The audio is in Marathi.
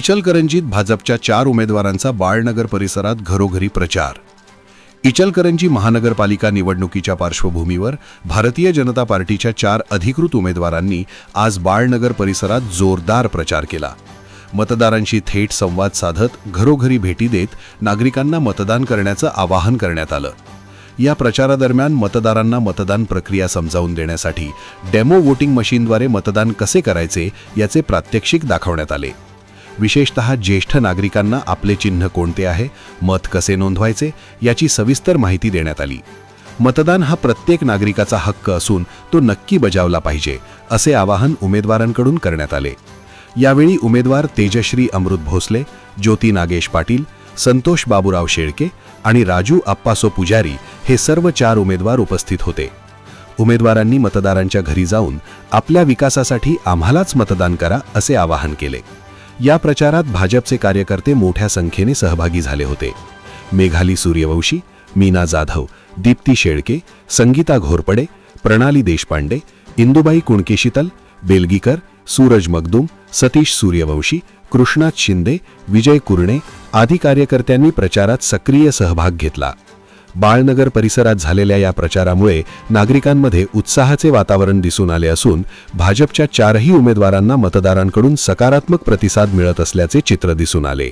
इचलकरंजीत भाजपच्या 4 उमेदवारांचा बाळनगर परिसरात घरोघरी प्रचार। इचलकरंजी महानगरपालिका निवडणुकीच्या पार्श्वभूमीवर भारतीय जनता पार्टीच्या 4 अधिकृत उमेदवारांनी आज बाळनगर परिसरात जोरदार प्रचार केला। मतदारांशी थेट संवाद साधत घरोघरी भेटी देत नागरिकांना मतदान करण्याचं आवाहन करण्यात आलं। या प्रचारादरम्यान मतदारांना मतदान प्रक्रिया समजावून देण्यासाठी डेमो वोटिंग मशीनद्वारे मतदान कसे करायचे याचे प्रात्यक्षिक दाखवण्यात आले। विशेषतः ज्येष्ठ नागरिकांना आपले चिन्ह कोणते आहे, मत कसे नोंदवायचे याची सविस्तर माहिती देण्यात आली। मतदान हा प्रत्येक नागरिकाचा हक्क असून तो नक्की बजावला पाहिजे असे आवाहन उमेदवारांकडून करण्यात आले। यावेळी उमेदवार तेजश्री अमृत भोसले, ज्योती नागेश पाटील, संतोष बाबूराव शेळके आणि राजू अप्पासो पुजारी हे सर्व 4 उमेदवार उपस्थित होते। उमेदवारांनी मतदारांच्या घरी जाऊन आपल्या विकासासाठी आम्हालाच मतदान करा असे आवाहन केले। या प्रचारात भाजपचे कार्यकर्ते मोठ्या संख्येने सहभागी झाले होते। मेघाली सूर्यवंशी, मीना जाधव, दीप्ती शेळके, संगीता घोरपडे, प्रणाली देशपांडे, इंदुबाई कुणकेशीतल, बेलगीकर, सूरज मगदूम, सतीश सूर्यवंशी, कृष्णात शिंदे, विजय कुरणे आदी कार्यकर्त्यांनी प्रचारात सक्रिय सहभाग घेतला। बाळनगर परिसरात झालेल्या या प्रचारामुळे नागरिकांमध्ये उत्साहाचे वातावरण दिसून आले असून भाजपच्या 4ही उमेदवारांना मतदारांकडून सकारात्मक प्रतिसाद मिळत असल्याचे चित्र दिसून आले।